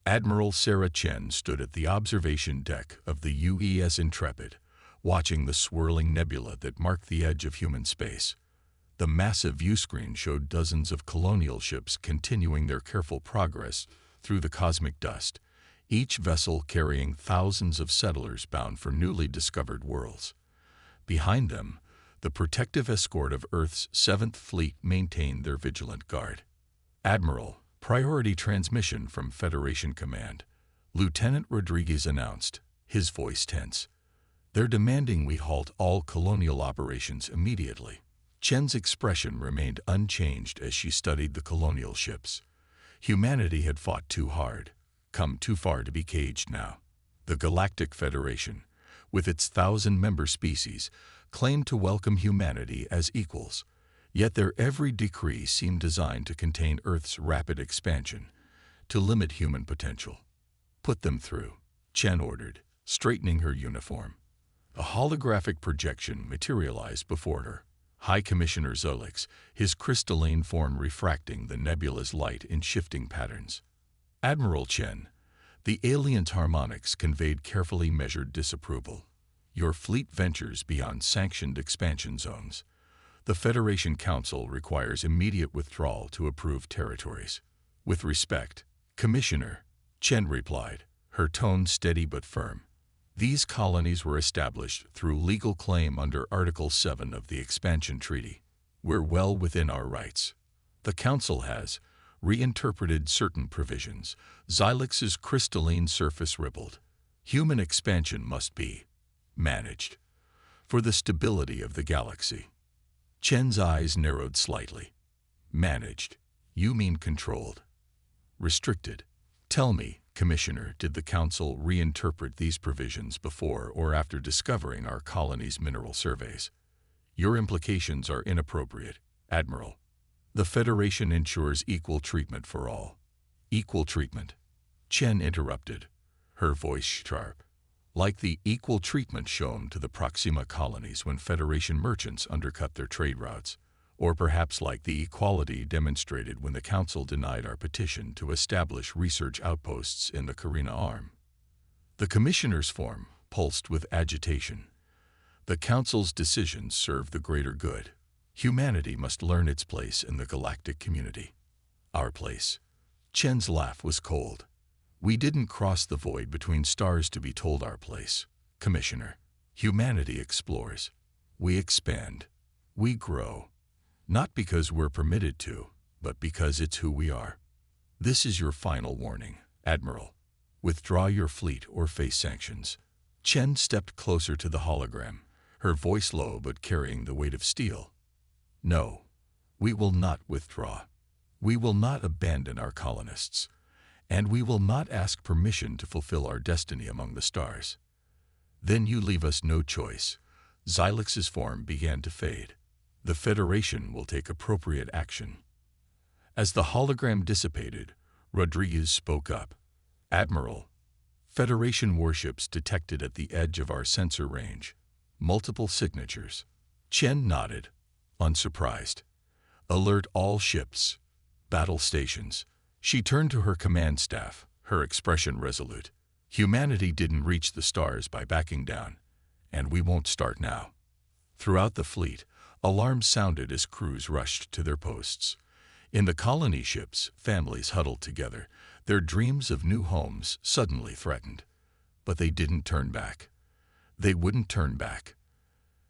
Admiral Sarah Chen stood at the observation deck of the UES Intrepid, watching the swirling nebula that marked the edge of human space. The massive viewscreen showed dozens of colonial ships continuing their careful progress through the cosmic dust, each vessel carrying thousands of settlers bound for newly discovered worlds. Behind them, the protective escort of Earth's 7th Fleet maintained their vigilant guard. "Admiral, priority transmission from Federation Command," Lieutenant Rodriguez announced, his voice tense. "They're demanding we halt all colonial operations immediately." Chen's expression remained unchanged as she studied the colonial ships. Humanity had fought too hard, come too far to be caged now. The Galactic Federation, with its 1,000-member species, claimed to welcome humanity as equals, yet their every decree seemed designed to contain Earth's rapid expansion, to limit human potential. "Put them through," Chen ordered, straightening her uniform. A holographic projection materialized before her. High Commissioner Zolix, his crystalline form refracting the nebula's light in shifting patterns. "Admiral Chen," the alien's harmonics conveyed carefully measured disapproval. "Your fleet ventures beyond sanctioned expansion zones. The Federation Council requires immediate withdrawal to approved territories." "With respect, Commissioner," Chen replied, her tone steady but firm. "These colonies were established through legal claim under Article 7 of the Expansion Treaty. We're well within our rights. The Council has reinterpreted certain provisions." Xylix's crystalline surface rippled. "Human expansion must be managed for the stability of the galaxy." Chen's eyes narrowed slightly. "Managed? You mean controlled? Restricted? Tell me, Commissioner, did the Council reinterpret these provisions before or after discovering our colony's mineral surveys? Your implications are inappropriate, Admiral. The Federation ensures equal treatment for all." "Equal treatment?" Chen interrupted, her voice sharp. "Like the equal treatment shown to the Proxima colonies when Federation merchants undercut their trade routes, or perhaps like the equality demonstrated when the Council denied our petition to establish research outposts in the Carina Arm." The Commissioner's form pulsed with agitation. "The Council's decisions serve the greater good. Humanity must learn its place in the galactic community." "Our place?" Chen's laugh was cold. "We didn't cross the void between stars to be told our place, Commissioner. Humanity explores. We expand. We grow. Not because we're permitted to, but because it's who we are. This is your final warning, Admiral. Withdraw your fleet or face sanctions." Chen stepped closer to the hologram, her voice low but carrying the weight of steel. "No, we will not withdraw. We will not abandon our colonists. And we will not ask permission to fulfill our destiny among the stars." "Then you leave us no choice." Xylix's form began to fade. "The Federation will take appropriate action." As the hologram dissipated, Rodriguez spoke up. "Admiral, Federation warships detected at the edge of our sensor range. Multiple signatures." Chen nodded, unsurprised. "Alert all ships. Battle stations." She turned to her command staff, her expression resolute. "Humanity didn't reach the stars by backing down, and we won't start now." Throughout the fleet, alarms sounded as crews rushed to their posts. In the colony ships, families huddled together, their dreams of new homes suddenly threatened. But they didn't turn back. They wouldn't turn back.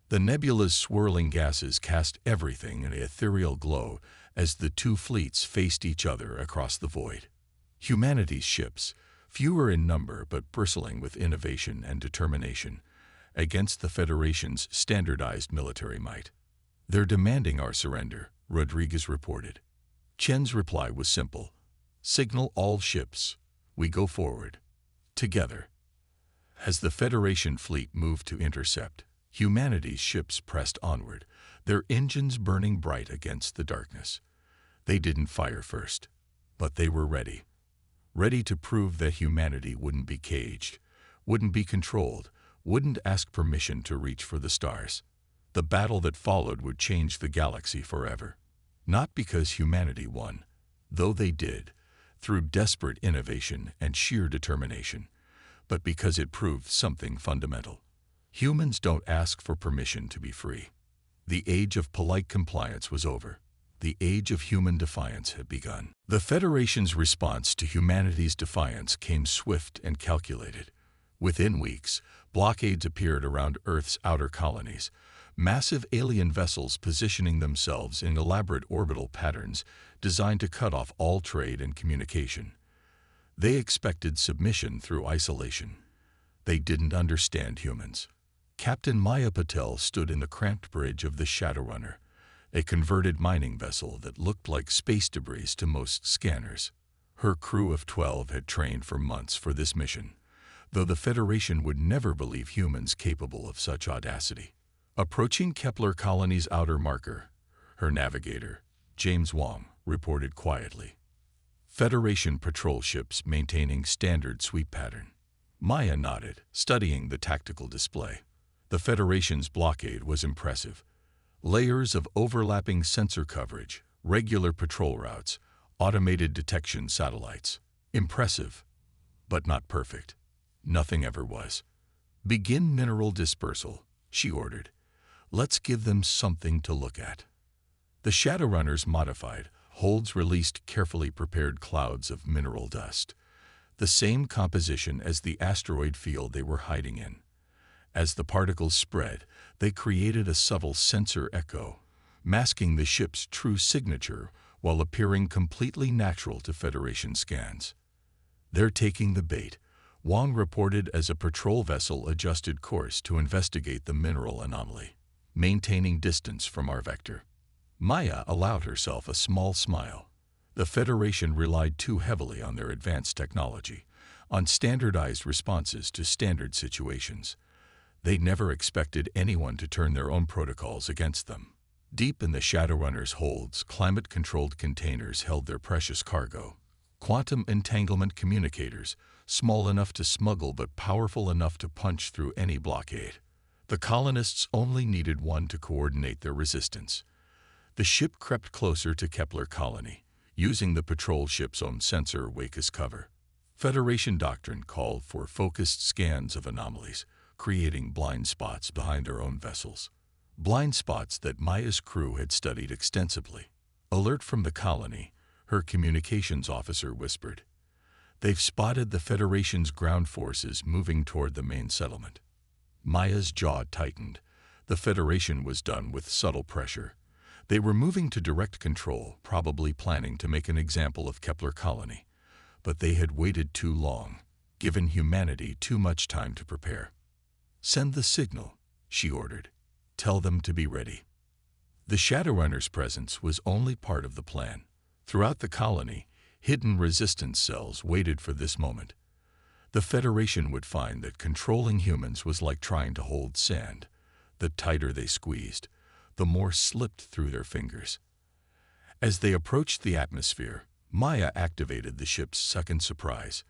The nebula's swirling gases cast everything in an ethereal glow as the two fleets faced each other across the void. Humanity's ships, fewer in number but bristling with innovation and determination, against the Federation's standardized military might. "They're demanding our surrender," Rodriguez reported. Chen's reply was simple. "Signal all ships. We go forward. Together." As the Federation fleet moved to intercept, humanity's ships pressed onward, their engines burning bright against the darkness. They didn't fire first, but they were ready. Ready to prove that humanity wouldn't be caged, wouldn't be controlled, wouldn't ask permission to reach for the stars. The battle that followed would change the galaxy forever. Not because humanity won, though they did, through desperate innovation and sheer determination, but because it proved something fundamental. Humans don't ask for permission to be free. The age of polite compliance was over. The age of human defiance had begun. The Federation's response to humanity's defiance came swift and calculated. Within weeks, blockades appeared around Earth's outer colonies, massive alien vessels positioning themselves in elaborate orbital patterns designed to cut off all trade and communication. They expected submission through isolation. They didn't understand humans. Captain Maya Patel stood in the cramped bridge of the Shadowrunner, a converted mining vessel that looked like space debris to most scanners. Her crew of 12 had trained for months for this mission, though the Federation would never believe humans capable of such audacity. Approaching Kepler Colony's outer marker, her navigator, James Wong, reported quietly. Federation patrol ships maintaining standard sweep pattern. Maya nodded, studying the tactical display. The Federation's blockade was impressive. Layers of overlapping sensor coverage, regular patrol routes, automated detection satellites. Impressive, but not perfect. Nothing ever was. Begin mineral dispersal, she ordered. Let's give them something to look at. The Shadowrunners modified, holds released carefully prepared clouds of mineral dust, the same composition as the asteroid field they were hiding in. As the particles spread, they created a subtle sensor echo, masking the ship's true signature while appearing completely natural to Federation scans. They're taking the bait, Wong reported as a patrol vessel adjusted course to investigate the mineral anomaly, maintaining distance from our vector. Maya allowed herself a small smile. The Federation relied too heavily on their advanced technology, on standardized responses to standard situations. They never expected anyone to turn their own protocols against them. Deep in the Shadowrunner's holds, climate-controlled containers held their precious cargo. Quantum entanglement communicators, small enough to smuggle but powerful enough to punch through any blockade. The colonists only needed one to coordinate their resistance. The ship crept closer to Kepler Colony, using the patrol ship's own sensor wake as cover. Federation doctrine called for focused scans of anomalies, creating blind spots behind their own vessels. Blind spots that Maya's crew had studied extensively. Alert from the colony, her communications officer whispered. They've spotted the Federation's ground forces moving toward the main settlement. Maya's jaw tightened. The Federation was done with subtle pressure. They were moving to direct control, probably planning to make an example of Kepler Colony. But they had waited too long, given humanity too much time to prepare. Send the signal, she ordered. Tell them to be ready. The Shadowrunner's presence was only part of the plan. Throughout the colony, hidden resistance cells waited for this moment. The Federation would find that controlling humans was like trying to hold sand. The tighter they squeezed, the more slipped through their fingers. As they approached the atmosphere, Maya activated the ship's second surprise.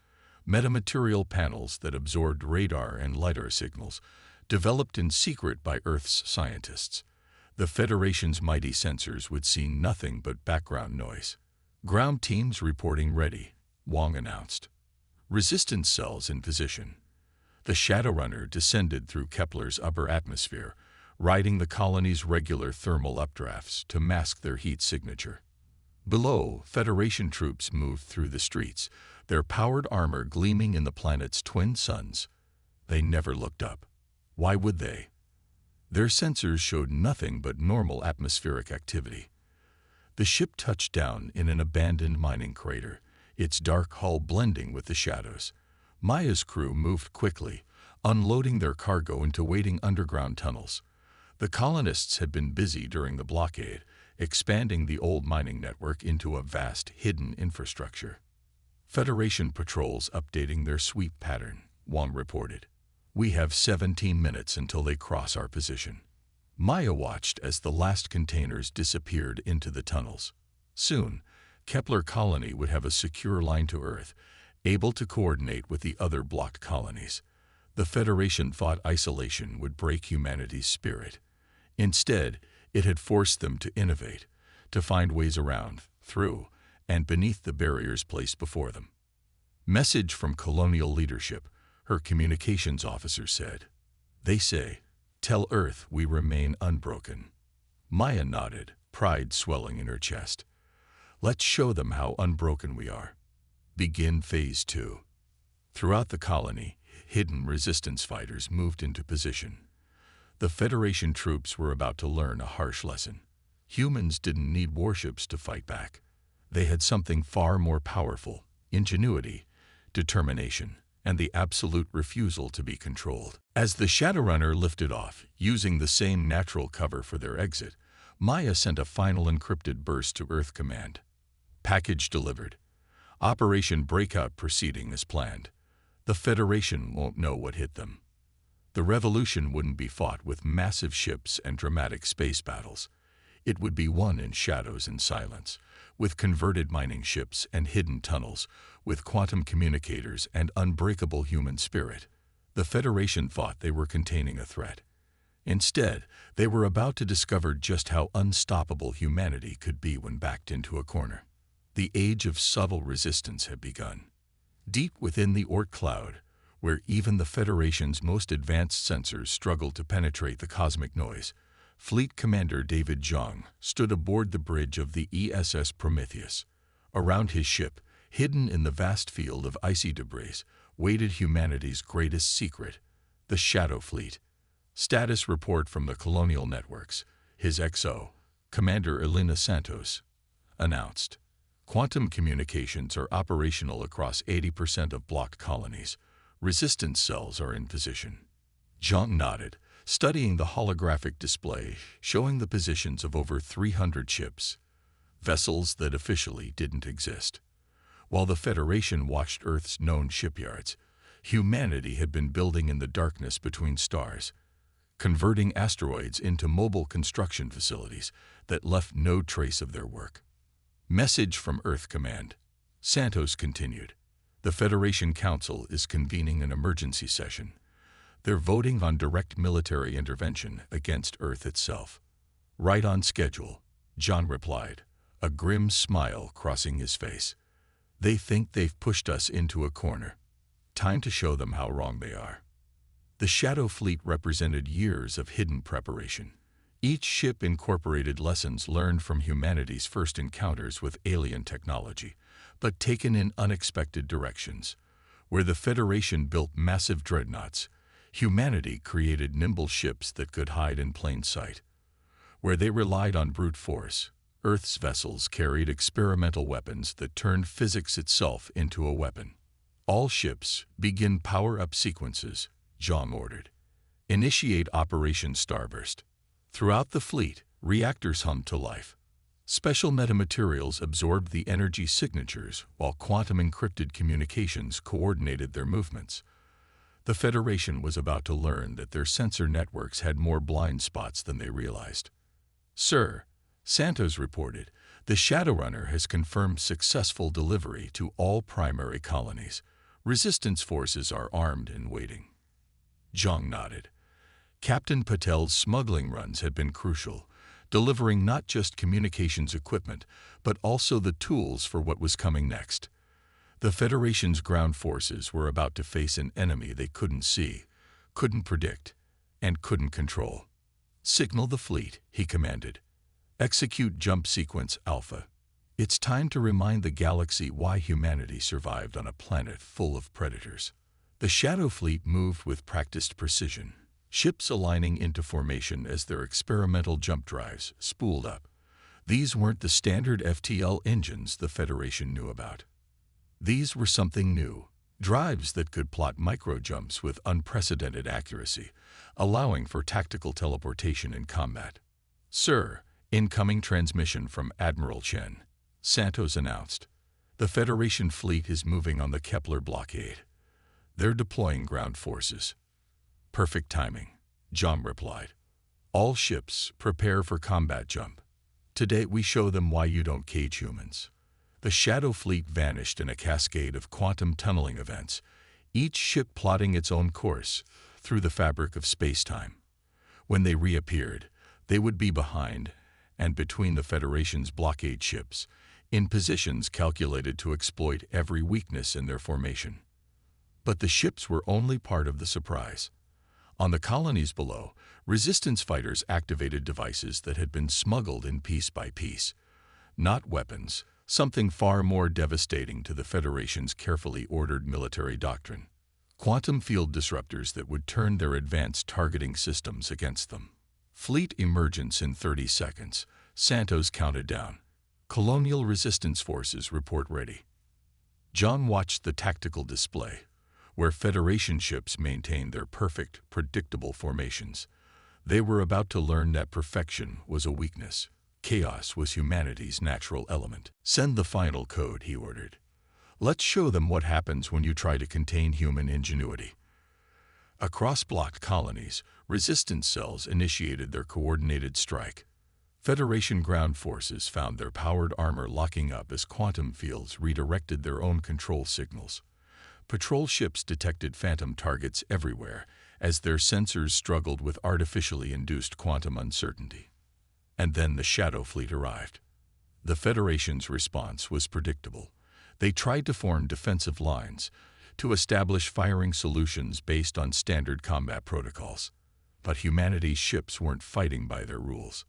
Metamaterial panels that absorbed radar and LiDAR signals, developed in secret by Earth's scientists. The Federation's mighty sensors would see nothing but background noise. Ground teams reporting ready, Wong announced. Resistance cells in position. The Shadowrunner descended through Kepler's upper atmosphere, riding the colony's regular thermal updrafts to mask their heat signature. Below, Federation troops moved through the streets, their powered armor gleaming in the planet's twin suns. They never looked up. Why would they? Their sensors showed nothing but normal atmospheric activity. The ship touched down in an abandoned mining crater, its dark hull blending with the shadows. Maya's crew moved quickly, unloading their cargo into waiting underground tunnels. The colonists had been busy during the blockade, expanding the old mining network into a vast, hidden infrastructure. Federation patrols updating their sweep pattern, Wong reported. We have 17 minutes until they cross our position. Maya watched as the last containers disappeared into the tunnels. Soon, Kepler Colony would have a secure line to Earth, able to coordinate with the other blocked colonies. The Federation thought isolation would break humanity's spirit. Instead, it had forced them to innovate, to find ways around, through, and beneath the barriers placed before them. Message from colonial leadership, her communications officer said. They say, "Tell Earth we remain unbroken." Maya nodded, pride swelling in her chest. Let's show them how unbroken we are. Begin Phase 2. Throughout the colony, hidden resistance fighters moved into position. The Federation troops were about to learn a harsh lesson. Humans didn't need warships to fight back. They had something far more powerful: ingenuity, determination, and the absolute refusal to be controlled. As the Shadowrunner lifted off, using the same natural cover for their exit, Maya sent a final encrypted burst to Earth Command. Package delivered. Operation Breakout proceeding as planned. The Federation won't know what hit them. The revolution wouldn't be fought with massive ships and dramatic space battles. It would be won in shadows and silence, with converted mining ships and hidden tunnels, with quantum communicators and unbreakable human spirit. The Federation thought they were containing a threat. Instead, they were about to discover just how unstoppable humanity could be when backed into a corner. The age of subtle resistance had begun. Deep within the Oort cloud, where even the Federation's most advanced sensors struggled to penetrate the cosmic noise, Fleet Commander David Zhang stood aboard the bridge of the ESS Prometheus. Around his ship, hidden in the vast field of icy debris, waited humanity's greatest secret, the Shadow Fleet. Status report from the colonial networks. His XO, Commander Elena Santos, announced. Quantum communications are operational across 80% of blocked colonies. Resistance cells are in position. Zhang nodded, studying the holographic display showing the positions of over 300 ships, vessels that officially didn't exist. While the Federation watched Earth's known shipyards, humanity had been building in the darkness between stars, converting asteroids into mobile construction facilities that left no trace of their work. Message from Earth Command. Santos continued. The Federation Council is convening an emergency session. They're voting on direct military intervention against Earth itself. Right on schedule, John replied, a grim smile crossing his face. They think they've pushed us into a corner. Time to show them how wrong they are. The Shadow Fleet represented years of hidden preparation. Each ship incorporated lessons learned from humanity's first encounters with alien technology, but taken in unexpected directions. Where the Federation built massive dreadnoughts, humanity created nimble ships that could hide in plain sight. Where they relied on brute force, Earth's vessels carried experimental weapons that turned physics itself into a weapon. All ships begin power-up sequences, Zhang ordered. Initiate Operation Starburst. Throughout the fleet, reactors hummed to life. Special metamaterials absorbed the energy signatures while quantum-encrypted communications coordinated their movements. The Federation was about to learn that their sensor networks had more blind spots than they realized. Sir, Santos reported, the Shadowrunner has confirmed successful delivery to all primary colonies. Resistance forces are armed and waiting. Zhang nodded. Captain Patel's smuggling runs had been crucial, delivering not just communications equipment, but also the tools for what was coming next. The Federation's ground forces were about to face an enemy they couldn't see, couldn't predict, and couldn't control. Signal the fleet, he commanded. Execute Jump Sequence Alpha. It's time to remind the galaxy why humanity survived on a planet full of predators. The Shadow Fleet moved with practiced precision, ships aligning into formation as their experimental jump drives spooled up. These weren't the standard FTL engines the Federation knew about. These were something new, drives that could plot micro-jumps with unprecedented accuracy, allowing for tactical teleportation in combat. Sir, incoming transmission from Admiral Chen, Santos announced. The Federation fleet is moving on the Kepler blockade. They're deploying ground forces. Perfect timing, John replied. All ships prepare for combat jump. Today we show them why you don't cage humans. The Shadow Fleet vanished in a cascade of quantum tunneling events, each ship plotting its own course through the fabric of space-time. When they reappeared, they would be behind and between the Federation's blockade ships, in positions calculated to exploit every weakness in their formation. But the ships were only part of the surprise. On the colonies below, resistance fighters activated devices that had been smuggled in piece by piece. Not weapons, something far more devastating to the Federation's carefully ordered military doctrine. Quantum field disruptors that would turn their advanced targeting systems against them. Fleet emergence in 30 seconds. Santos counted down. Colonial resistance forces report ready. John watched the tactical display, where Federation ships maintained their perfect, predictable formations. They were about to learn that perfection was a weakness. Chaos was humanity's natural element. Send the final code, he ordered. Let's show them what happens when you try to contain human ingenuity. Across blocked colonies, resistance cells initiated their coordinated strike. Federation ground forces found their powered armor locking up as quantum fields redirected their own control signals. Patrol ships detected phantom targets everywhere as their sensors struggled with artificially induced quantum uncertainty. And then the Shadow Fleet arrived. The Federation's response was predictable. They tried to form defensive lines, to establish firing solutions based on standard combat protocols. But humanity's ships weren't fighting by their rules.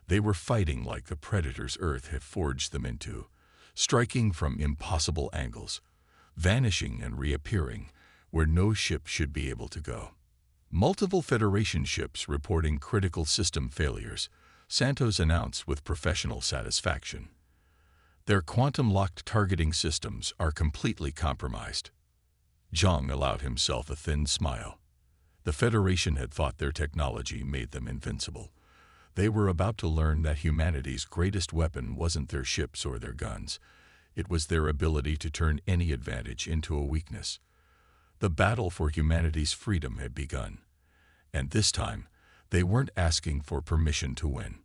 They were fighting like the predators Earth had forged them into, striking from impossible angles, vanishing and reappearing where no ship should be able to go. Multiple Federation ships reporting critical system failures, Santos announced with professional satisfaction. Their quantum-locked targeting systems are completely compromised. Zhang allowed himself a thin smile. The Federation had thought their technology made them invincible. They were about to learn that humanity's greatest weapon wasn't their ships or their guns. It was their ability to turn any advantage into a weakness. The battle for humanity's freedom had begun. And this time, they weren't asking for permission to win.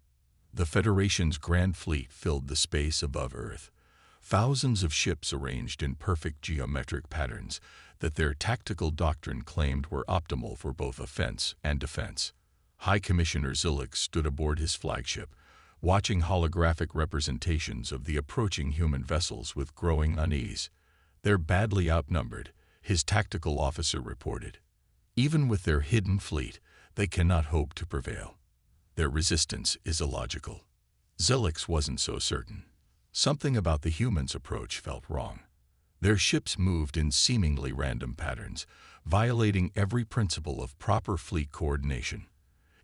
The Federation's Grand Fleet filled the space above Earth. Thousands of ships arranged in perfect geometric patterns that their tactical doctrine claimed were optimal for both offense and defense. High Commissioner Zilix stood aboard his flagship, watching holographic representations of the approaching human vessels with growing unease. They're badly outnumbered, his tactical officer reported. Even with their hidden fleet, they cannot hope to prevail. Their resistance is illogical. Zilix wasn't so certain. Something about the humans' approach felt wrong. Their ships moved in seemingly random patterns, violating every principle of proper fleet coordination.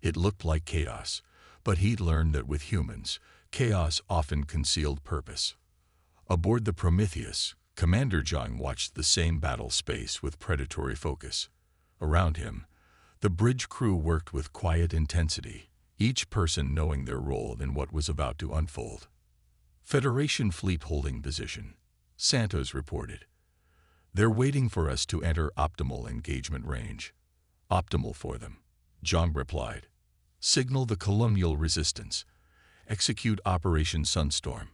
It looked like chaos, but he'd learned that with humans, chaos often concealed purpose. Aboard the Prometheus, Commander Zhang watched the same battle space with predatory focus. Around him, the bridge crew worked with quiet intensity, each person knowing their role in what was about to unfold. Federation fleet holding position, Santos reported. They're waiting for us to enter optimal engagement range. Optimal for them, Zhang replied. Signal the colonial resistance. Execute Operation Sunstorm.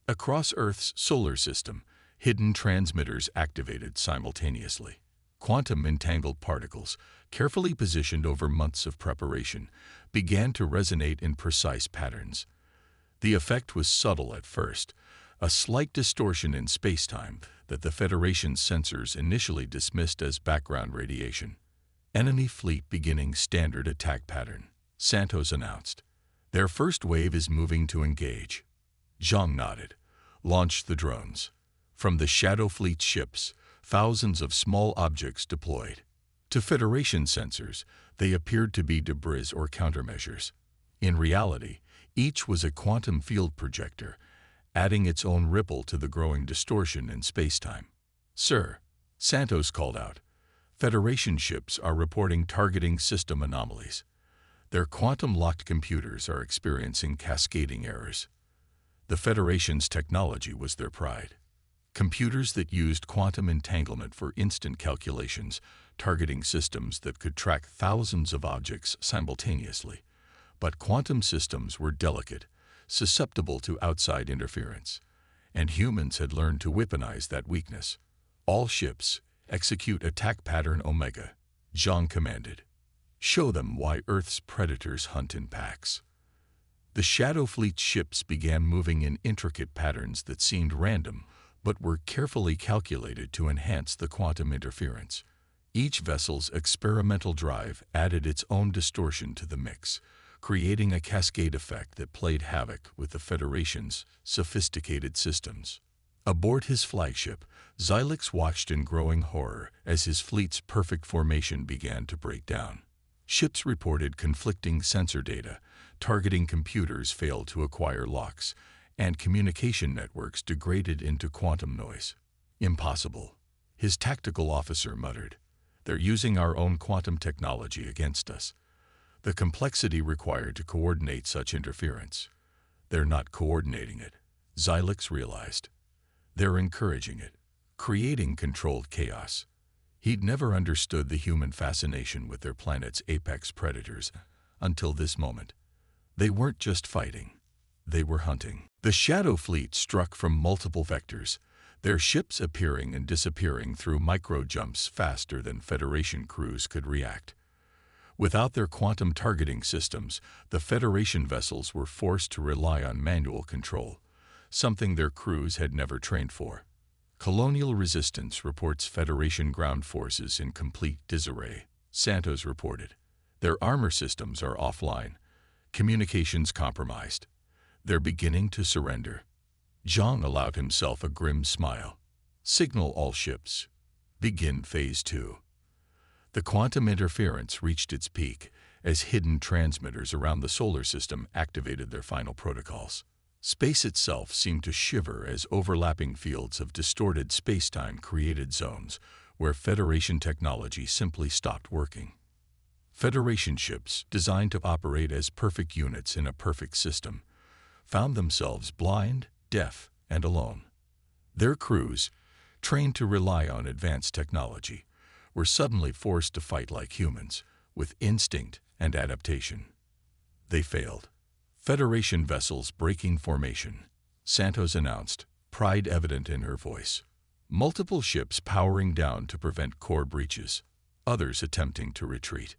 Across Earth's solar system, hidden transmitters activated simultaneously. Quantum entangled particles, carefully positioned over months of preparation, began to resonate in precise patterns. The effect was subtle at first, a slight distortion in spacetime that the Federation's sensors initially dismissed as background radiation. Enemy fleet beginning standard attack pattern, Santos announced. Their first wave is moving to engage. Zhang nodded. Launched the drones. From the Shadow Fleet ships, thousands of small objects deployed. To Federation sensors, they appeared to be debris or countermeasures. In reality, each was a quantum field projector, adding its own ripple to the growing distortion in spacetime. Sir, Santos called out, Federation ships are reporting targeting system anomalies. Their quantum-locked computers are experiencing cascading errors. The Federation's technology was their pride. Computers that used quantum entanglement for instant calculations, targeting systems that could track thousands of objects simultaneously. But quantum systems were delicate, susceptible to outside interference, and humans had learned to weaponize that weakness. All ships, execute attack pattern Omega, Zhang commanded. Show them why Earth's predators hunt in packs. The Shadow Fleet's ships began moving in intricate patterns that seemed random, but were carefully calculated to enhance the quantum interference. Each vessel's experimental drive added its own distortion to the mix, creating a cascade effect that played havoc with the Federation's sophisticated systems. Aboard his flagship, Xylix watched in growing horror as his fleet's perfect formation began to break down. Ships reported conflicting sensor data, targeting computers failed to acquire locks, and communication networks degraded into quantum noise. Impossible, his tactical officer muttered. They're using our own quantum technology against us. The complexity required to coordinate such interference. They're not coordinating it, Xylix realized. They're encouraging it, creating controlled chaos. He'd never understood the human fascination with their planet's apex predators until this moment. They weren't just fighting, they were hunting. The Shadow Fleet struck from multiple vectors, their ships appearing and disappearing through micro-jumps faster than Federation crews could react. Without their quantum targeting systems, the Federation vessels were forced to rely on manual control, something their crews had never trained for. Colonial Resistance reports Federation ground forces in complete disarray, Santos reported. Their armor systems are offline, communications compromised. They're beginning to surrender. Zhang allowed himself a grim smile. Signal all ships. Begin Phase 2. The quantum interference reached its peak as hidden transmitters around the solar system activated their final protocols. Space itself seemed to shiver as overlapping fields of distorted space-time created zones where Federation technology simply stopped working. Federation ships, designed to operate as perfect units in a perfect system, found themselves blind, deaf, and alone. Their crews, trained to rely on advanced technology, were suddenly forced to fight like humans, with instinct and adaptation. They failed. Federation vessels breaking formation, Santos announced, pride evident in her voice. Multiple ships powering down to prevent core breaches, others attempting to retreat.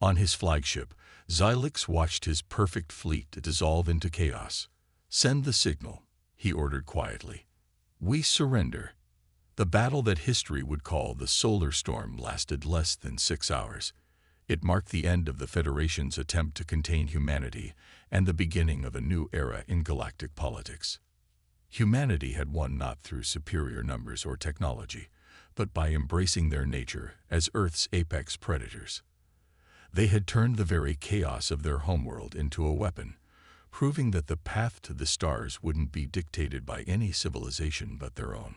On his flagship, Xylix watched his perfect fleet dissolve into chaos. Send the signal, he ordered quietly. We surrender. The battle that history would call the Solar Storm lasted less than 6 hours. It marked the end of the Federation's attempt to contain humanity and the beginning of a new era in galactic politics. Humanity had won not through superior numbers or technology, but by embracing their nature as Earth's apex predators. They had turned the very chaos of their homeworld into a weapon, proving that the path to the stars wouldn't be dictated by any civilization but their own.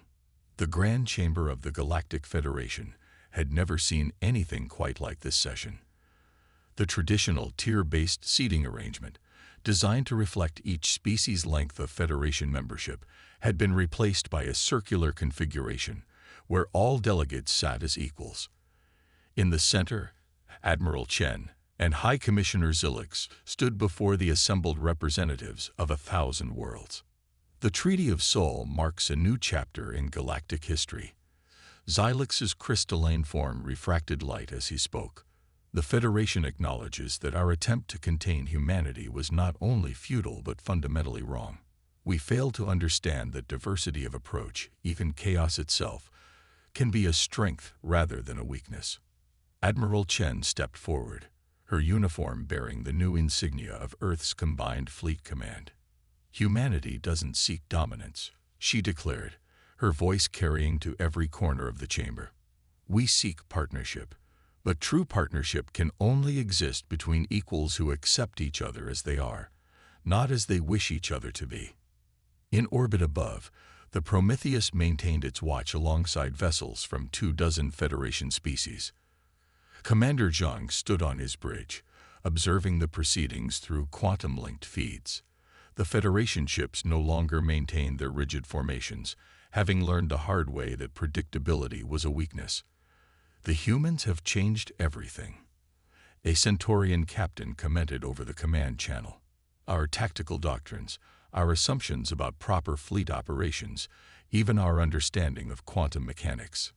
The Grand Chamber of the Galactic Federation had never seen anything quite like this session. The traditional tier-based seating arrangement, designed to reflect each species' length of Federation membership, had been replaced by a circular configuration where all delegates sat as equals. In the center, Admiral Chen and High Commissioner Xylix stood before the assembled representatives of 1,000 worlds. The Treaty of Seoul marks a new chapter in galactic history. Xylix's crystalline form refracted light as he spoke. The Federation acknowledges that our attempt to contain humanity was not only futile but fundamentally wrong. We failed to understand that diversity of approach, even chaos itself, can be a strength rather than a weakness. Admiral Chen stepped forward, her uniform bearing the new insignia of Earth's Combined Fleet Command. Humanity doesn't seek dominance, she declared, her voice carrying to every corner of the chamber. We seek partnership, but true partnership can only exist between equals who accept each other as they are, not as they wish each other to be. In orbit above, the Prometheus maintained its watch alongside vessels from 24 Federation species. Commander Zhang stood on his bridge, observing the proceedings through quantum-linked feeds. The Federation ships no longer maintained their rigid formations, having learned the hard way that predictability was a weakness. The humans have changed everything. A Centaurian captain commented over the command channel. Our tactical doctrines, our assumptions about proper fleet operations, even our understanding of quantum mechanics.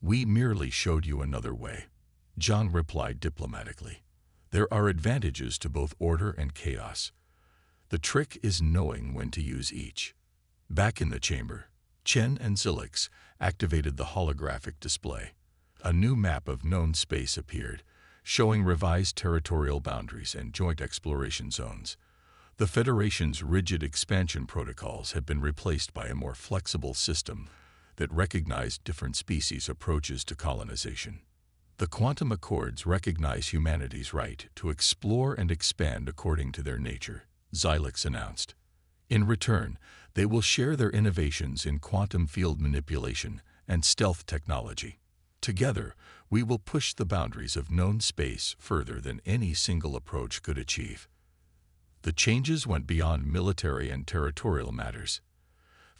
We merely showed you another way, Zhang replied diplomatically. There are advantages to both order and chaos. The trick is knowing when to use each. Back in the chamber, Chen and Zilix activated the holographic display. A new map of known space appeared, showing revised territorial boundaries and joint exploration zones. The Federation's rigid expansion protocols had been replaced by a more flexible system that recognized different species' approaches to colonization. The Quantum Accords recognize humanity's right to explore and expand according to their nature, Zilix announced. In return, they will share their innovations in quantum field manipulation and stealth technology. Together, we will push the boundaries of known space further than any single approach could achieve. The changes went beyond military and territorial matters.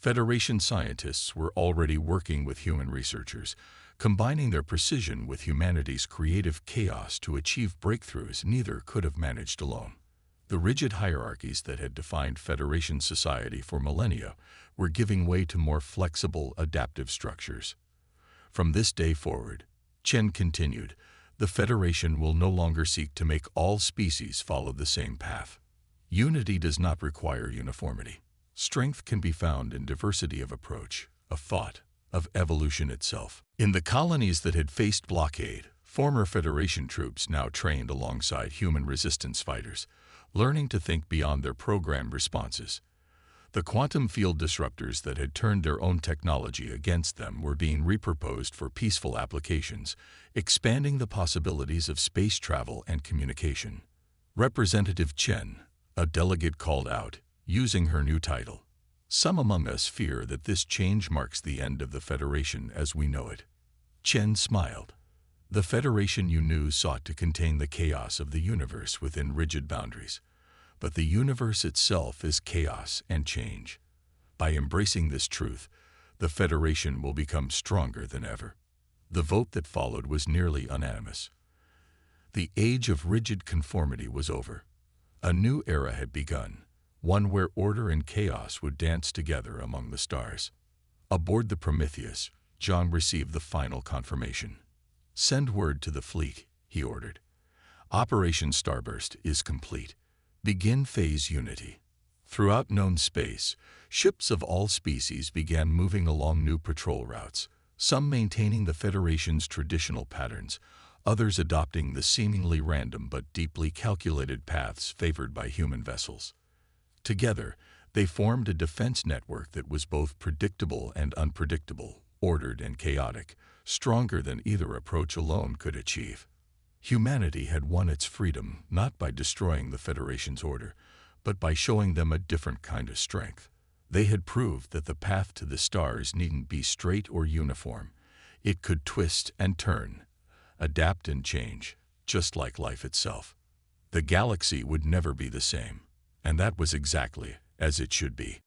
Federation scientists were already working with human researchers, combining their precision with humanity's creative chaos to achieve breakthroughs neither could have managed alone. The rigid hierarchies that had defined Federation society for millennia were giving way to more flexible, adaptive structures. From this day forward, Chen continued, the Federation will no longer seek to make all species follow the same path. Unity does not require uniformity. Strength can be found in diversity of approach, of thought, of evolution itself. In the colonies that had faced blockade, former Federation troops now trained alongside human resistance fighters, learning to think beyond their programmed responses. The quantum field disruptors that had turned their own technology against them were being repurposed for peaceful applications, expanding the possibilities of space travel and communication. Representative Chen, a delegate, called out, using her new title. Some among us fear that this change marks the end of the Federation as we know it. Chen smiled. The Federation you knew sought to contain the chaos of the universe within rigid boundaries. But the universe itself is chaos and change. By embracing this truth, the Federation will become stronger than ever. The vote that followed was nearly unanimous. The age of rigid conformity was over. A new era had begun, one where order and chaos would dance together among the stars. Aboard the Prometheus, Zhang received the final confirmation. "Send word to the fleet," he ordered. "Operation Starburst is complete. Begin phase unity." Throughout known space, ships of all species began moving along new patrol routes, some maintaining the Federation's traditional patterns, others adopting the seemingly random but deeply calculated paths favored by human vessels. Together, they formed a defense network that was both predictable and unpredictable, ordered and chaotic, stronger than either approach alone could achieve. Humanity had won its freedom not by destroying the Federation's order, but by showing them a different kind of strength. They had proved that the path to the stars needn't be straight or uniform. It could twist and turn, adapt and change, just like life itself. The galaxy would never be the same, and that was exactly as it should be.